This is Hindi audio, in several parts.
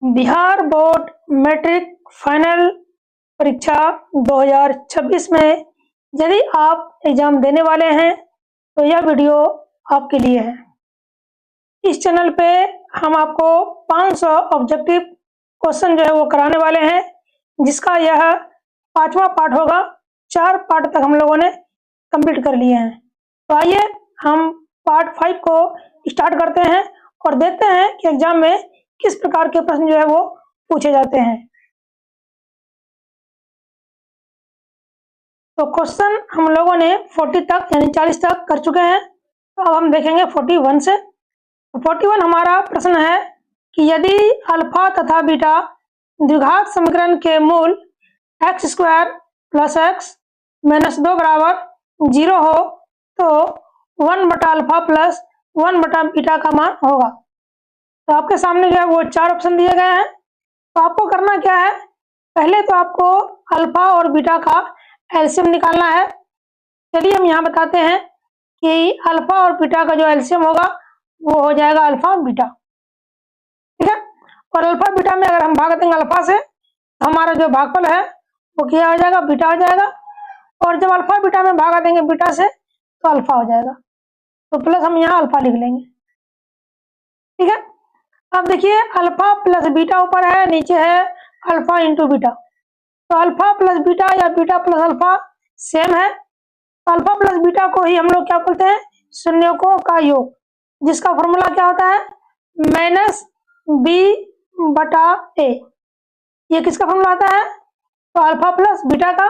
बिहार बोर्ड मैट्रिक फाइनल परीक्षा 2026 में यदि आप एग्ज़ाम देने वाले हैं तो यह वीडियो आपके लिए है। इस चैनल पे हम आपको 500 ऑब्जेक्टिव क्वेश्चन जो है वो कराने वाले हैं, जिसका यह 5वां पार्ट होगा। 4 पार्ट तक हम लोगों ने कंप्लीट कर लिए हैं। तो आइए हम पार्ट 5 को स्टार्ट करते हैं और देखते हैं कि एग्जाम में किस प्रकार के प्रश्न जो है वो पूछे जाते हैं। तो क्वेश्चन हम लोगों ने 40 तक यानी 40 तक कर चुके हैं। तो अब हम देखेंगे 41 से। तो 41 हमारा प्रश्न है कि यदि अल्फा तथा बीटा द्विघात समीकरण के मूल x² + x - 2 बराबर 0 हो तो 1/अल्फा प्लस 1/बीटा का मान होगा। तो आपके सामने जो है वो 4 ऑप्शन दिए गए हैं। तो आपको करना क्या है, पहले तो आपको अल्फा और बीटा का एलसीएम निकालना है। चलिए हम यहाँ बताते हैं कि अल्फा और बीटा का जो एलसीएम होगा वो हो जाएगा अल्फा बीटा, ठीक है। और अल्फा बीटा में अगर हम भाग देंगे अल्फा से, तो हमारा जो भागफल है वो क्या हो जाएगा, बीटा हो जाएगा। और जब अल्फा बीटा में भागा देंगे बीटा से तो अल्फा हो जाएगा। तो प्लस हम यहाँ अल्फा लिख लेंगे, ठीक है। अब देखिए अल्फा प्लस बीटा ऊपर है, नीचे है अल्फा इंटू बीटा। तो अल्फा प्लस बीटा या बीटा प्लस अल्फा सेम है। तो अल्फा प्लस बीटा को ही हम लोग क्या बोलते हैं, शून्यकों का योग, जिसका फॉर्मूला क्या होता है, -b/a। ये किसका फॉर्मूला आता है, तो अल्फा प्लस बीटा का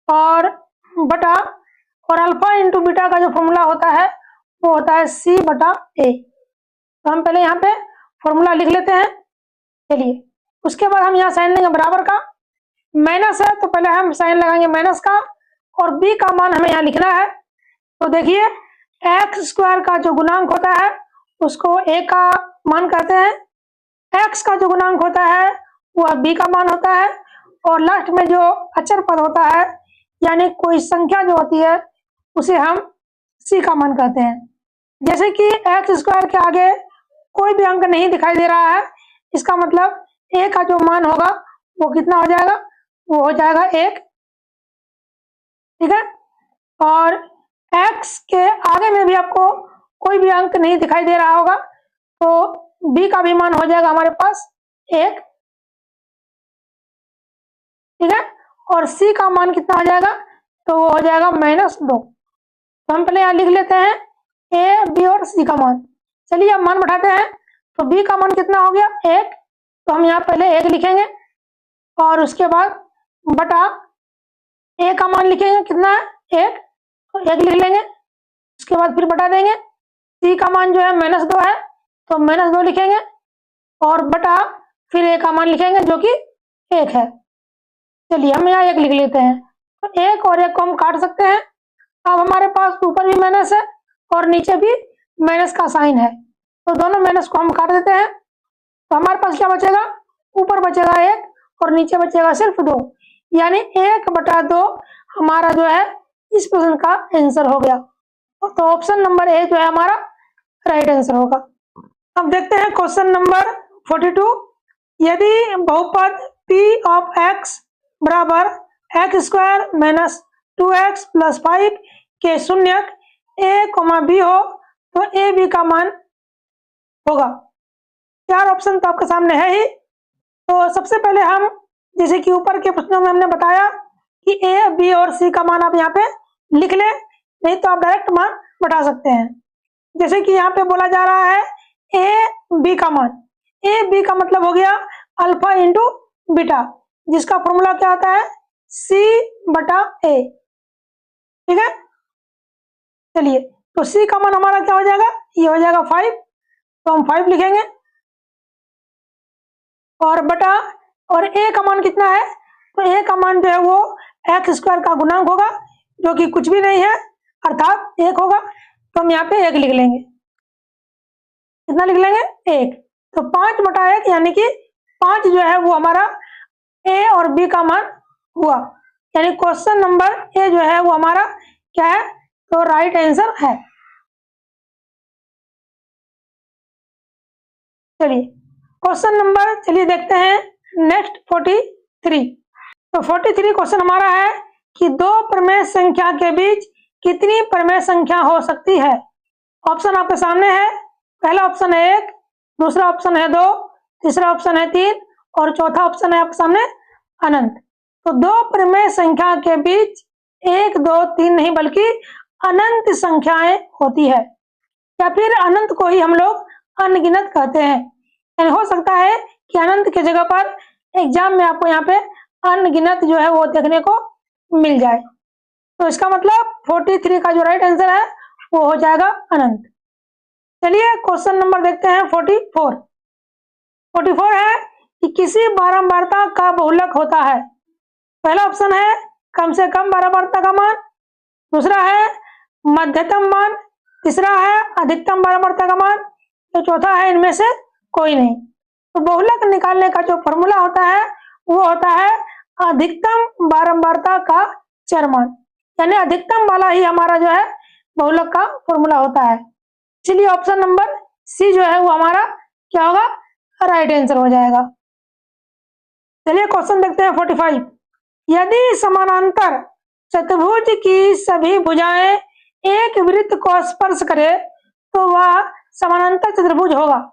और बटा, और अल्फा इंटू बीटा का जो फॉर्मूला होता है वो होता है c/a। तो हम पहले यहाँ पे फॉर्मूला लिख लेते हैं। चलिए उसके बाद हम यहाँ साइन लेंगे बराबर का, माइनस है तो पहले हम साइन लगाएंगे माइनस का, और b का मान हमें यहाँ लिखना है। तो देखिए x² का जो गुणांक होता है उसको a का मान कहते हैं, x का जो गुणांक होता है वह b का मान होता है, और लास्ट में जो अचर पद होता है यानी कोई संख्या जो होती है उसे हम c का मान कहते हैं। जैसे कि x² के आगे कोई भी अंक नहीं दिखाई दे रहा है, इसका मतलब a का जो मान होगा वो कितना हो जाएगा, वो हो जाएगा 1, ठीक है। और x के आगे में भी आपको कोई भी अंक नहीं दिखाई दे रहा होगा, तो b का भी मान हो जाएगा हमारे पास 1, ठीक है। और c का मान कितना हो जाएगा, तो वो हो जाएगा -2। तो हम पहले यहाँ लिख लेते हैं a, b और c का मान। चलिए अब मान बढ़ाते हैं। तो b का मान कितना हो गया 1, तो हम यहाँ पहले 1 लिखेंगे, और उसके बाद बटा a का मान लिखेंगे कितना है 1, तो 1 लिख लेंगे। उसके बाद फिर बटा देंगे, c का मान जो है -2 है तो -2 लिखेंगे, और बटा फिर a का मान लिखेंगे जो कि 1 है। चलिए हम यहाँ 1 लिख लेते हैं। तो 1 और 1 को हम काट सकते हैं। अब हमारे पास ऊपर भी माइनस है और नीचे भी माइनस का साइन है, तो दोनों माइनस को हम काट देते हैं। तो हमारे पास क्या बचेगा, ऊपर बचेगा 1 और नीचे बचेगा सिर्फ 2, यानी 1/2 हमारा जो है इस प्रश्न का आंसर हो गया। तो ऑप्शन नंबर ए जो है हमारा राइट आंसर होगा। अब देखते हैं क्वेश्चन नंबर 42। यदि बहुपद p ऑफ x बराबर x² - 2x + 5 के शून्यक a, b हो तो a, b का मान होगा। 4 ऑप्शन तो आपके सामने है ही। तो सबसे पहले हम, जैसे कि ऊपर के प्रश्नों में हमने बताया कि a, b और c का मान आप यहाँ पे लिख लें, नहीं तो आप डायरेक्ट मान बढ़ा सकते हैं। जैसे कि यहाँ पे बोला जा रहा है a, b का मान, a, b का मतलब हो गया अल्फा इंटू बीटा, जिसका फॉर्मूला क्या होता है c/a, ठीक है। चलिए तो c का मान हमारा क्या हो जाएगा, ये हो जाएगा 5, तो हम 5 लिखेंगे, और बटा, और a का मान कितना है, तो a का मान जो है वो x² का गुणांक होगा जो कि कुछ भी नहीं है अर्थात 1 होगा। तो हम यहाँ पे 1 लिख लेंगे, कितना लिख लेंगे 1। तो 5/1 यानी कि 5 जो है वो हमारा a और b का मान हुआ, यानी क्वेश्चन नंबर ए जो है वो हमारा क्या है, तो राइट आंसर है। चलिए क्वेश्चन नंबर चलिए देखते हैं नेक्स्ट 43। तो 43 क्वेश्चन हमारा है कि दो प्रमेय संख्या के बीच कितनी प्रमेय संख्या हो सकती है। ऑप्शन आपके सामने है। पहला ऑप्शन है 1, दूसरा ऑप्शन है 2, तीसरा ऑप्शन है 3 और चौथा ऑप्शन है आपके सामने अनंत। तो दो प्रमेय संख्या के बीच 1, 2, 3 नहीं बल्कि अनंत संख्याएं होती है, या फिर अनंत को ही हम लोग अनगिनत कहते हैं। यानी हो सकता है कि अनंत की जगह पर एग्जाम में आपको यहाँ पे अनगिनत जो है वो देखने को मिल जाए। तो इसका मतलब 43 का जो राइट आंसर है वो हो जाएगा अनंत। चलिए क्वेश्चन नंबर देखते हैं 44। 44 है कि किसी बारंबारता का बहुलक होता है। पहला ऑप्शन है कम से कम बारंबारता का मान, दूसरा है मध्यतम मान, तीसरा है अधिकतम बारंबारता का मान, तो चौथा है इनमें से कोई नहीं। तो बहुलक निकालने का जो फॉर्मूला होता है वो होता है अधिकतम बारंबारता का चरमान, यानी अधिकतम वाला ही हमारा जो है बहुलक का फॉर्मूला होता है। इसलिए ऑप्शन नंबर सी जो है वो हमारा क्या होगा, राइट आंसर हो जाएगा। चलिए क्वेश्चन देखते हैं 45। यदि समानांतर चतुर्भुज की सभी भुजाएं एक वृत्त को स्पर्श करे तो वह समानांतर चतुर्भुज होगा।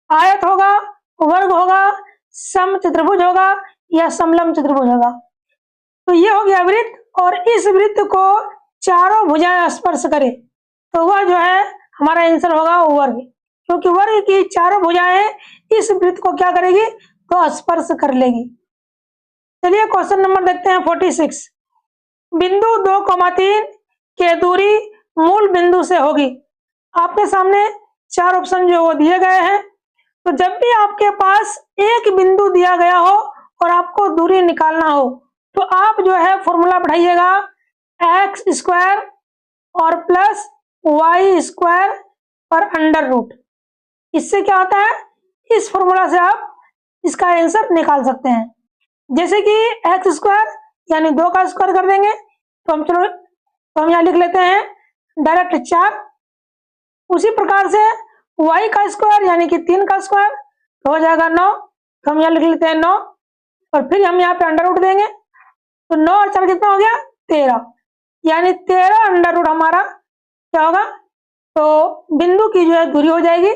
आयत होगा, वर्ग होगा, सम चतुर्भुज होगा या समलंब चतुर्भुज होगा। तो ये हो गया वृत्त, और इस वृत्त को चारों भुजाएं स्पर्श करे तो वह जो है हमारा आंसर होगा वर्ग, क्योंकि वर्ग की चारों भुजाएं इस वृत्त को क्या करेगी, तो स्पर्श कर लेगी। चलिए क्वेश्चन नंबर देखते हैं 46। बिंदु 2,3 के दूरी मूल बिंदु से होगी। आपके सामने चार ऑप्शन जो वो दिए गए हैं। तो जब भी आपके पास एक बिंदु दिया गया हो और आपको दूरी निकालना हो तो आप जो है फॉर्मूला बढ़ाइएगा x² और प्लस y² पर अंडर रूट। इससे क्या होता है, इस फॉर्मूला से आप इसका आंसर निकाल सकते हैं। जैसे कि x² यानी 2 का स्क्वायर कर देंगे तो हम यहाँ लिख लेते हैं डायरेक्ट 4। उसी प्रकार से y का स्क्वायर यानी कि 3 का स्क्वायर तो हो जाएगा 9, तो हम यहाँ लिख लेते हैं 9 और फिर हम यहाँ पे अंडर रूट देंगे तो 9 और 4 कितना हो गया 13, यानी 13 अंडर रूट हमारा क्या होगा, तो बिंदु की जो है दूरी हो जाएगी।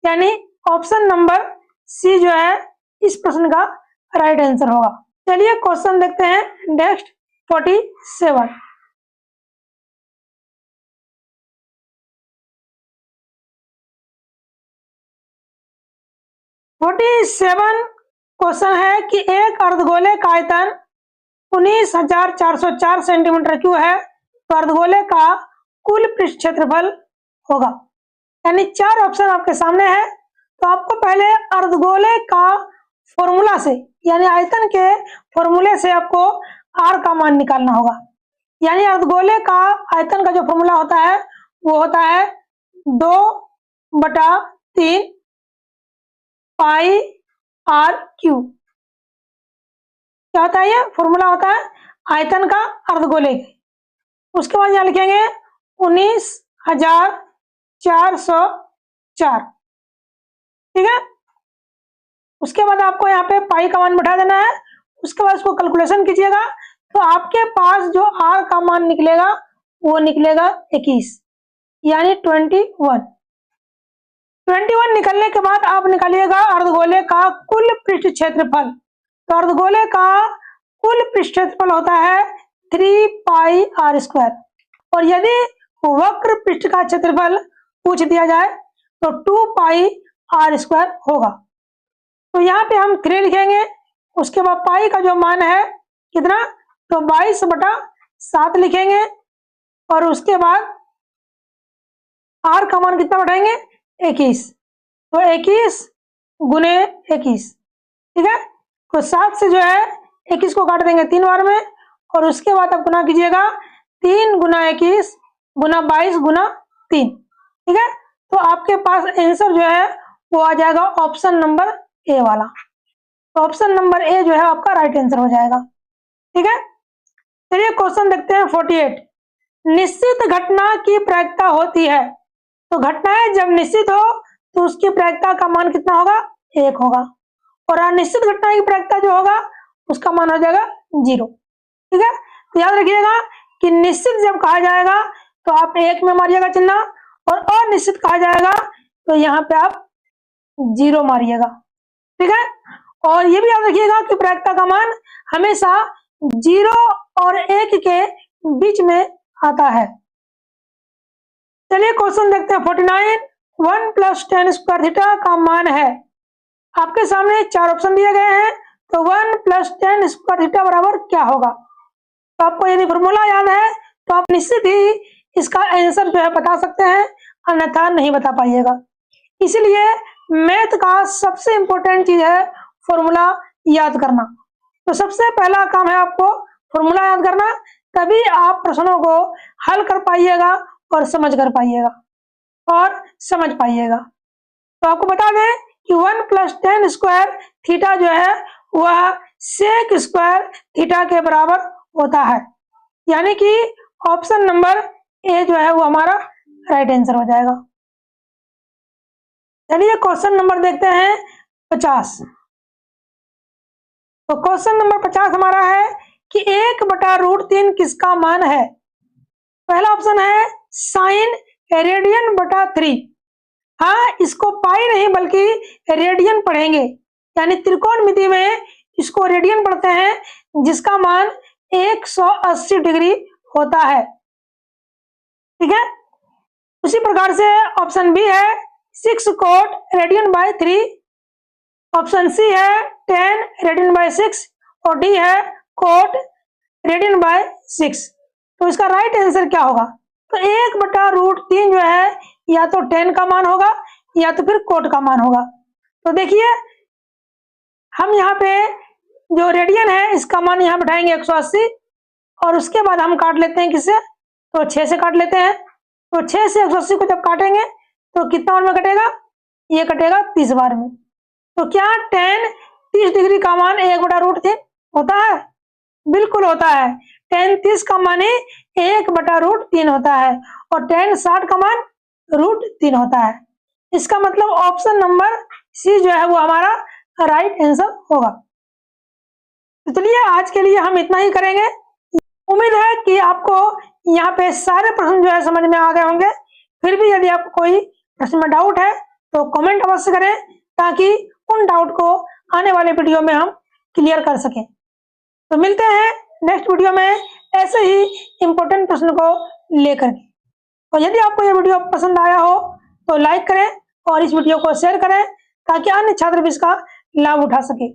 यानी ऑप्शन नंबर सी जो है इस प्रश्न का राइट आंसर होगा। चलिए क्वेश्चन देखते हैं नेक्स्ट 47। क्वेश्चन है कि एक अर्धगोले का आयतन 19,404 सेंटीमीटर क्यूब है तो अर्धगोले का कुल पृष्ठ क्षेत्रफल होगा। यानी 4 ऑप्शन आपके सामने है, तो आपको पहले अर्धगोले का फॉर्मूला से यानी आयतन के फॉर्मूले से आपको r का मान निकालना होगा। यानी अर्धगोले का आयतन का जो फॉर्मूला होता है वो होता है 2/3 पाई r क्यूब। क्या होता है, ये फॉर्मूला होता है आयतन का अर्धगोले के। उसके बाद यहाँ लिखेंगे 19,404, ठीक है। उसके बाद आपको यहाँ पे पाई का मान बैठा देना है। उसके बाद इसको कैलकुलेशन कीजिएगा तो आपके पास जो r का मान निकलेगा वो निकलेगा 21, यानी 21 निकलने के बाद आप निकालिएगा अर्धगोले का कुल पृष्ठ क्षेत्रफल। तो अर्धगोले का कुल पृष्ठ क्षेत्रफल होता है 3 पाई r², और यदि वक्र पृष्ठ का क्षेत्रफल पूछ दिया जाए तो 2 पाई r² होगा। तो यहाँ पे हम 3 लिखेंगे। उसके बाद पाई का जो मान है कितना, तो 22/7 लिखेंगे, और उसके बाद r का मान कितना बढ़ाएंगे 21, तो 21 गुने 21, ठीक है। तो 7 से जो है 21 को काट देंगे 3 बार में, और उसके बाद आप गुना कीजिएगा 3 गुना 21 गुना 22 गुना 3, ठीक है। तो आपके पास आंसर जो है वो आ जाएगा ऑप्शन नंबर ए वाला। तो ऑप्शन नंबर ए जो है आपका राइट आंसर हो जाएगा, ठीक है। चलिए क्वेश्चन देखते हैं 48। निश्चित घटना की प्रायिकता होती है। तो घटनाएं जब निश्चित हो तो उसकी प्रायिकता का मान कितना होगा 1 होगा, और अनिश्चित घटना की प्रायिकता जो होगा उसका मान हो जाएगा 0। ठीक है, तो याद रखिएगा कि निश्चित जब कहा जाएगा तो आप 1 में मारिएगा चिन्ह, और अनिश्चित कहा जाएगा तो यहाँ पे आप 0 मारिएगा। ठीक है, और ये भी याद रखिएगा कि प्रायिकता का मान हमेशा 0 और 1 के बीच में आता है। चलिए क्वेश्चन देखते हैं 49। 1 + tan स्क्वायर थीटा का मान है, आपके सामने 4 ऑप्शन दिए गए हैं, तो 1 + tan स्क्वायर थीटा बराबर क्या होगा। तो आपको यदि फॉर्मूला याद है तो आप निश्चित ही इसका आंसर जो है बता सकते हैं, अन्यथा नहीं बता पाइएगा। इसलिए मैथ का सबसे इंपॉर्टेंट चीज है फॉर्मूला याद करना। तो सबसे पहला काम है आपको फॉर्मूला याद करना, तभी आप प्रश्नों को हल कर पाइएगा और समझ पाइएगा। तो आपको बता दें कि 1 + tan स्क्वायर थीटा जो है वह sec स्क्वायर थीटा के बराबर होता है, यानी कि ऑप्शन नंबर ए जो है वो हमारा राइट आंसर हो जाएगा। चलिए क्वेश्चन नंबर देखते हैं 50। तो क्वेश्चन नंबर 50 हमारा है कि 1/√3 किसका मान है। पहला ऑप्शन है sin रेडियन/3। हाँ, इसको पाई नहीं बल्कि रेडियन पढ़ेंगे, यानी त्रिकोणमिति में इसको रेडियन पढ़ते हैं, जिसका मान 180 डिग्री होता है। ठीक है, उसी प्रकार से ऑप्शन बी है 6 cot रेडियन/3, ऑप्शन सी है 10 रेडियन/6, और डी है cot रेडियन/6। तो इसका राइट आंसर क्या होगा। तो 1/√3 जो है या तो 10 का मान होगा या तो फिर cot का मान होगा। तो देखिए हम यहाँ पे जो रेडियन है इसका मान यहाँ बैठाएंगे 180, और उसके बाद हम काट लेते हैं किससे, तो 6 से काट लेते हैं। तो 6 से 180 को जब काटेंगे तो कितना बार में कटेगा, ये कटेगा 30 बार में। तो क्या 10 30 डिग्री का मान 1/√3 होता है, बिल्कुल होता है। 10 30 का मान ही 1/√3 होता है, और 10 60 का मान √3 होता है। इसका मतलब ऑप्शन नंबर सी जो है वो हमारा राइट आंसर होगा। तो चलिए आज के लिए हम इतना ही करेंगे। उम्मीद है कि आपको यहाँ पे सारे प्रश्न जो है समझ में आ गए होंगे। फिर भी यदि आपको कोई प्रश्न में डाउट है तो कमेंट अवश्य करें, ताकि उन डाउट को आने वाले वीडियो में हम क्लियर कर सकें। तो मिलते हैं नेक्स्ट वीडियो में ऐसे ही इम्पोर्टेंट प्रश्न को लेकर के। और यदि आपको यह वीडियो पसंद आया हो तो लाइक करें और इस वीडियो को शेयर करें, ताकि अन्य छात्र भी इसका लाभ उठा सके।